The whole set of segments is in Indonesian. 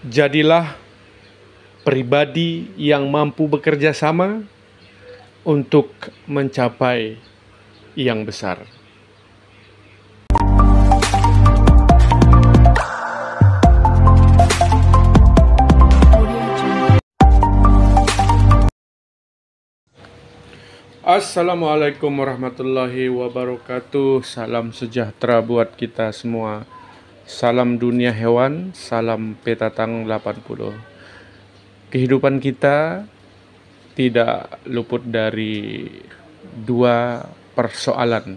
Jadilah pribadi yang mampu bekerja sama untuk mencapai yang besar. Assalamualaikum warahmatullahi wabarakatuh. Salam sejahtera buat kita semua. Salam dunia hewan, salam Petatang 80. Kehidupan kita tidak luput dari dua persoalan,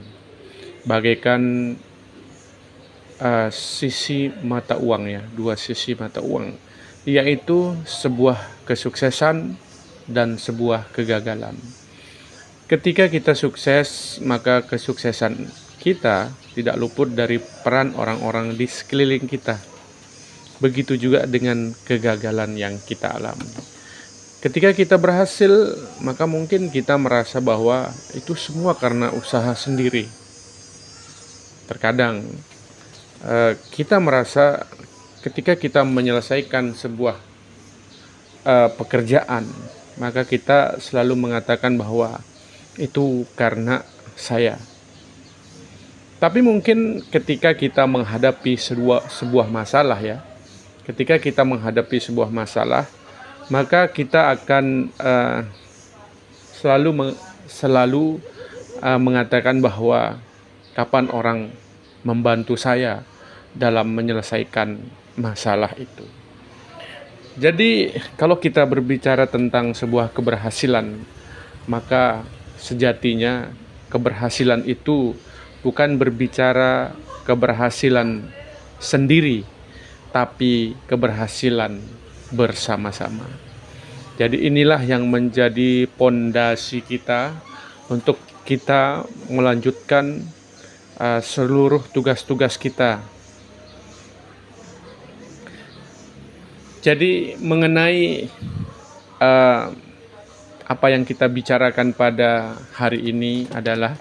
bagaikan sisi mata uang ya, dua sisi mata uang, yaitu sebuah kesuksesan dan sebuah kegagalan. Ketika kita sukses, maka kesuksesan kita tidak luput dari peran orang-orang di sekeliling kita. Begitu juga dengan kegagalan yang kita alami. Ketika kita berhasil, maka mungkin kita merasa bahwa itu semua karena usaha sendiri. Terkadang kita merasa ketika kita menyelesaikan sebuah pekerjaan, maka kita selalu mengatakan bahwa itu karena saya. Tapi mungkin ketika kita menghadapi sebuah masalah ya, ketika kita menghadapi sebuah masalah, maka kita akan selalu mengatakan bahwa kapan orang membantu saya dalam menyelesaikan masalah itu. Jadi kalau kita berbicara tentang sebuah keberhasilan, maka sejatinya keberhasilan itu bukan berbicara keberhasilan sendiri, tapi keberhasilan bersama-sama. Jadi inilah yang menjadi pondasi kita untuk kita melanjutkan seluruh tugas-tugas kita. Jadi mengenai apa yang kita bicarakan pada hari ini adalah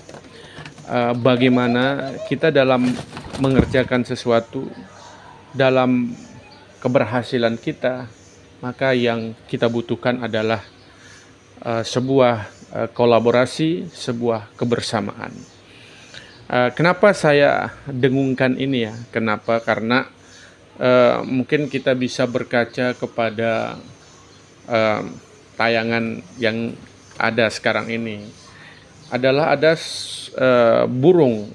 bagaimana kita dalam mengerjakan sesuatu, dalam keberhasilan kita, maka yang kita butuhkan adalah sebuah kolaborasi, sebuah kebersamaan. Kenapa saya dengungkan ini ya? Kenapa? Karena mungkin kita bisa berkaca kepada tayangan yang ada sekarang ini. Ada burung,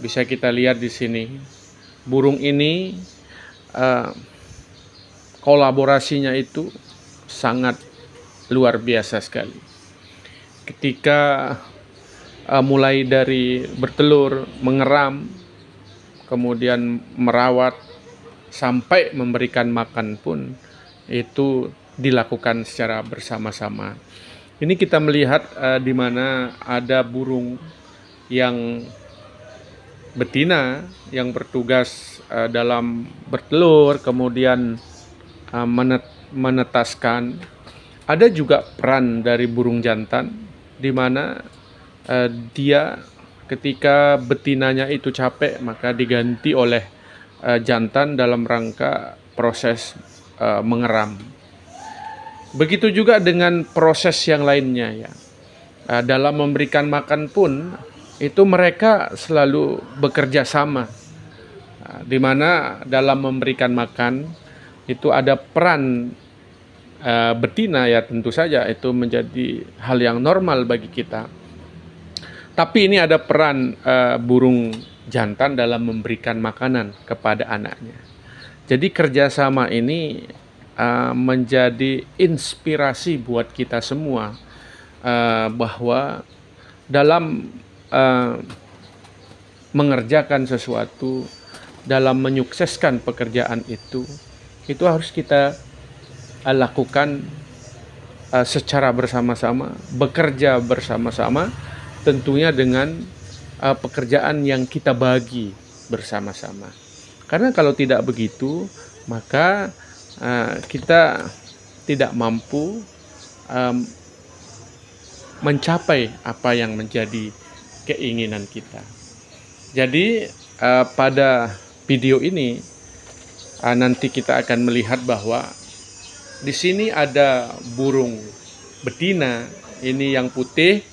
bisa kita lihat di sini. Burung ini kolaborasinya itu sangat luar biasa sekali. Ketika mulai dari bertelur, mengeram, kemudian merawat, sampai memberikan makan pun itu dilakukan secara bersama-sama. Ini kita melihat di mana ada burung yang betina yang bertugas dalam bertelur, kemudian menetaskan. Ada juga peran dari burung jantan di mana dia ketika betinanya itu capek, maka diganti oleh jantan dalam rangka proses mengeram. Begitu juga dengan proses yang lainnya ya. Dalam memberikan makan pun itu mereka selalu bekerja sama. Di mana dalam memberikan makan itu ada peran betina ya, tentu saja itu menjadi hal yang normal bagi kita. Tapi ini ada peran burung jantan dalam memberikan makanan kepada anaknya. Jadi kerjasama ini menjadi inspirasi buat kita semua bahwa dalam mengerjakan sesuatu, dalam menyukseskan pekerjaan itu harus kita lakukan secara bersama-sama, bekerja bersama-sama, tentunya dengan pekerjaan yang kita bagi bersama-sama. Karena kalau tidak begitu, maka kita tidak mampu mencapai apa yang menjadi keinginan kita. Jadi pada video ini nanti kita akan melihat bahwa di sini ada burung betina, ini yang putih,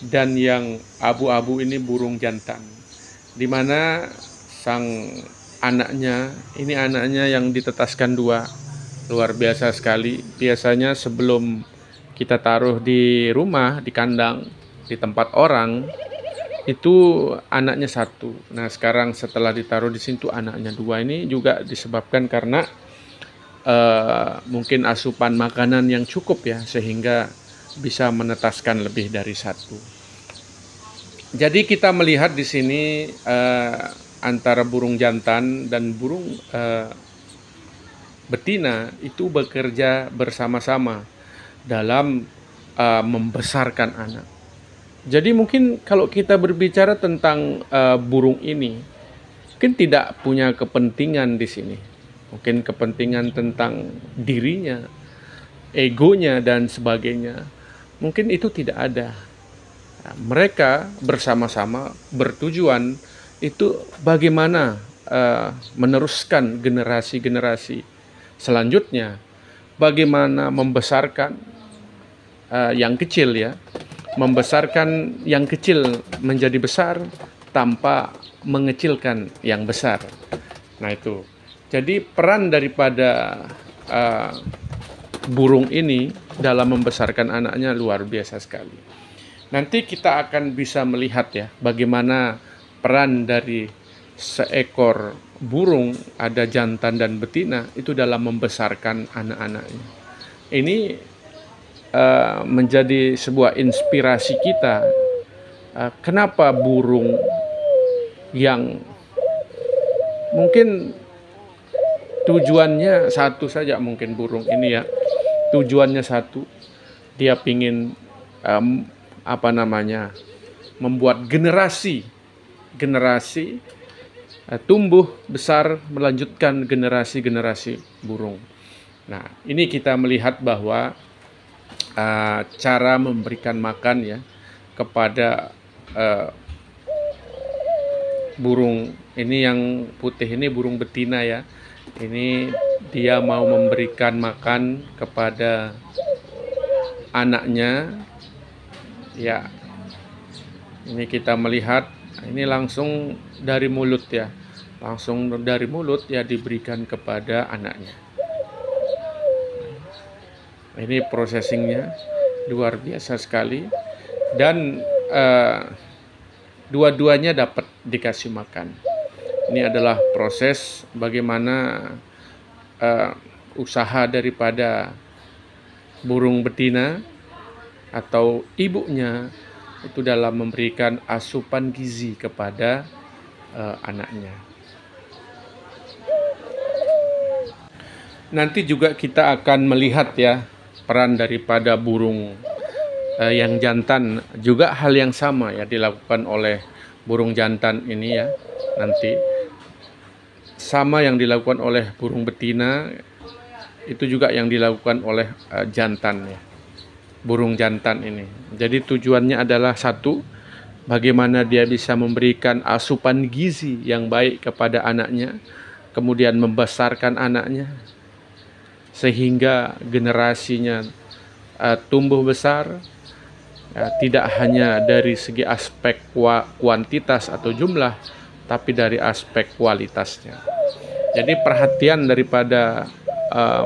dan yang abu-abu ini burung jantan. Di mana sang anaknya, ini anaknya yang ditetaskan dua, luar biasa sekali. Biasanya sebelum kita taruh di rumah, di kandang, di tempat orang, itu anaknya satu. Nah sekarang setelah ditaruh di situ anaknya dua. Ini juga disebabkan karena mungkin asupan makanan yang cukup ya, sehingga bisa menetaskan lebih dari satu. Jadi kita melihat di sini antara burung jantan dan burung betina itu bekerja bersama-sama dalam membesarkan anak. Jadi mungkin kalau kita berbicara tentang burung ini, mungkin tidak punya kepentingan di sini. Mungkin kepentingan tentang dirinya, egonya dan sebagainya. Mungkin itu tidak ada. Nah, mereka bersama-sama bertujuan itu bagaimana meneruskan generasi-generasi selanjutnya, bagaimana membesarkan yang kecil ya, membesarkan yang kecil menjadi besar tanpa mengecilkan yang besar. Nah itu, jadi peran daripada burung ini dalam membesarkan anaknya luar biasa sekali. Nanti kita akan bisa melihat ya bagaimana peran dari seekor burung, ada jantan dan betina, itu dalam membesarkan anak-anaknya. Ini menjadi sebuah inspirasi kita. Kenapa burung yang mungkin tujuannya satu saja, mungkin burung ini ya, tujuannya satu, dia pingin membuat generasi tumbuh besar, melanjutkan generasi burung. Nah ini kita melihat bahwa cara memberikan makan ya kepada burung ini yang putih ini, burung betina ya, ini dia mau memberikan makan kepada anaknya ya. Ini kita melihat, ini langsung dari mulut ya, langsung dari mulut ya diberikan kepada anaknya. Ini processingnya luar biasa sekali, dan dua-duanya dapat dikasih makan. Ini adalah proses bagaimana usaha daripada burung betina atau ibunya itu dalam memberikan asupan gizi kepada anaknya. Nanti juga kita akan melihat ya peran daripada burung yang jantan, juga hal yang sama ya dilakukan oleh burung jantan ini ya. Nanti sama yang dilakukan oleh burung betina, itu juga yang dilakukan oleh jantan ya, burung jantan ini. Jadi tujuannya adalah satu, bagaimana dia bisa memberikan asupan gizi yang baik kepada anaknya, kemudian membesarkan anaknya sehingga generasinya tumbuh besar, tidak hanya dari segi aspek kuantitas atau jumlah, tapi dari aspek kualitasnya. Jadi perhatian daripada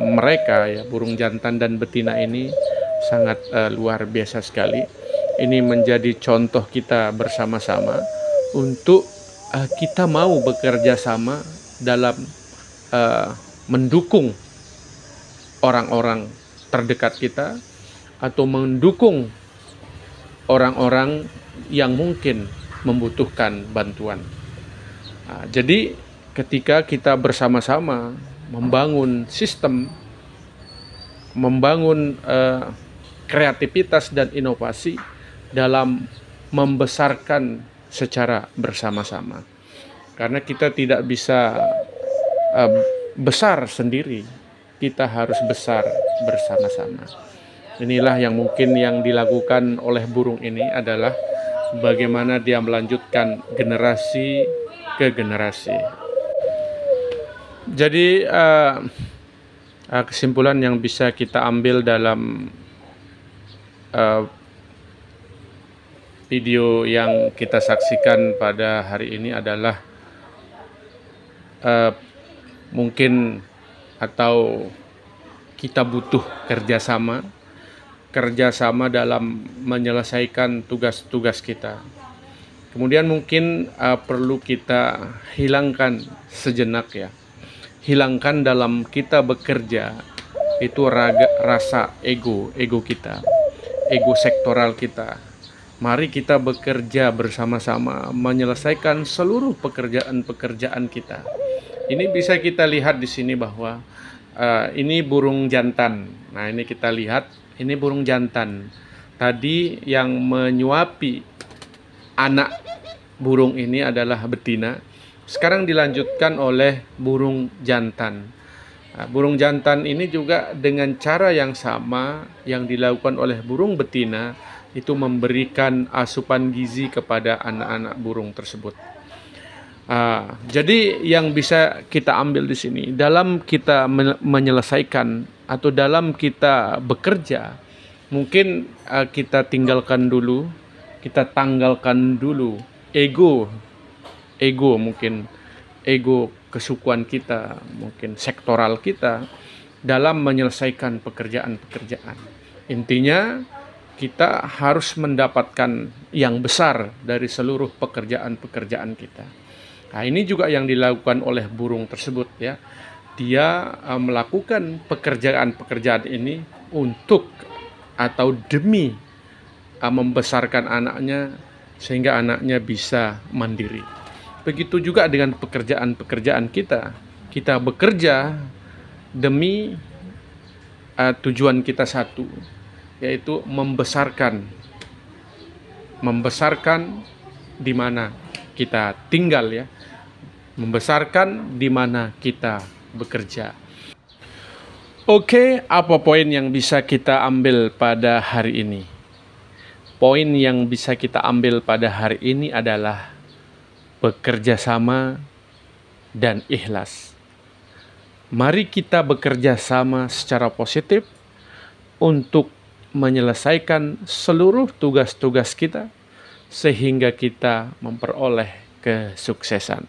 mereka ya, burung jantan dan betina ini sangat luar biasa sekali. Ini menjadi contoh kita bersama-sama untuk kita mau bekerja sama dalam mendukung orang-orang terdekat kita atau mendukung orang-orang yang mungkin membutuhkan bantuan. Jadi ketika kita bersama-sama membangun sistem, membangun kreativitas dan inovasi dalam membesarkan secara bersama-sama, karena kita tidak bisa besar sendiri, kita harus besar bersama-sama. Inilah yang mungkin yang dilakukan oleh burung ini adalah bagaimana dia melanjutkan generasi ke generasi. Jadi kesimpulan yang bisa kita ambil dalam video yang kita saksikan pada hari ini adalah mungkin atau kita butuh kerjasama dalam menyelesaikan tugas-tugas kita. Kemudian mungkin perlu kita hilangkan sejenak ya. Hilangkan dalam kita bekerja itu rasa ego kita, ego sektoral kita. Mari kita bekerja bersama-sama menyelesaikan seluruh pekerjaan-pekerjaan kita. Ini bisa kita lihat di sini bahwa ini burung jantan. Nah, ini kita lihat, ini burung jantan. Tadi yang menyuapi anak burung ini adalah betina. Sekarang dilanjutkan oleh burung jantan. Nah, burung jantan ini juga dengan cara yang sama yang dilakukan oleh burung betina, itu memberikan asupan gizi kepada anak-anak burung tersebut. Jadi yang bisa kita ambil di sini, dalam kita menyelesaikan atau dalam kita bekerja, mungkin kita tanggalkan dulu ego mungkin, ego kesukuan kita, mungkin sektoral kita dalam menyelesaikan pekerjaan-pekerjaan. Intinya kita harus mendapatkan yang besar dari seluruh pekerjaan-pekerjaan kita. Nah, ini juga yang dilakukan oleh burung tersebut ya. Dia melakukan pekerjaan-pekerjaan ini untuk atau demi membesarkan anaknya sehingga anaknya bisa mandiri. Begitu juga dengan pekerjaan-pekerjaan kita. Kita bekerja demi tujuan kita satu, yaitu membesarkan di mana kita tinggal ya, membesarkan di mana kita bekerja. Oke, apa poin yang bisa kita ambil pada hari ini? Poin yang bisa kita ambil pada hari ini adalah bekerja sama dan ikhlas. Mari kita bekerja sama secara positif untuk menyelesaikan seluruh tugas-tugas kita sehingga kita memperoleh kesuksesan.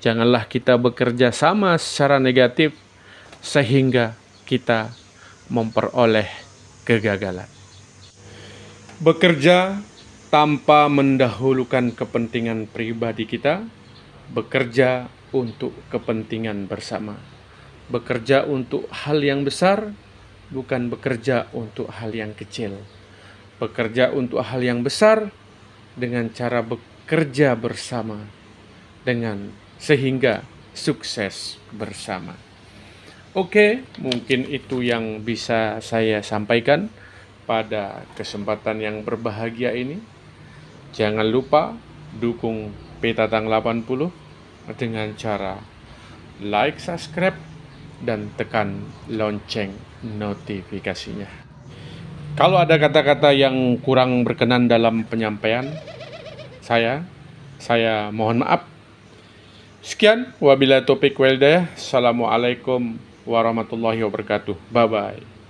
Janganlah kita bekerja sama secara negatif sehingga kita memperoleh kegagalan. Bekerja tanpa mendahulukan kepentingan pribadi kita, bekerja untuk kepentingan bersama. Bekerja untuk hal yang besar, bukan bekerja untuk hal yang kecil. Bekerja untuk hal yang besar dengan cara bekerja bersama sehingga sukses bersama. Oke, mungkin itu yang bisa saya sampaikan pada kesempatan yang berbahagia ini. Jangan lupa dukung Petatang 80 dengan cara like, subscribe, dan tekan lonceng notifikasinya. Kalau ada kata-kata yang kurang berkenan dalam penyampaian saya mohon maaf. Sekian, wabillahi taufiq wal hidayah. Assalamualaikum warahmatullahi wabarakatuh. Bye-bye.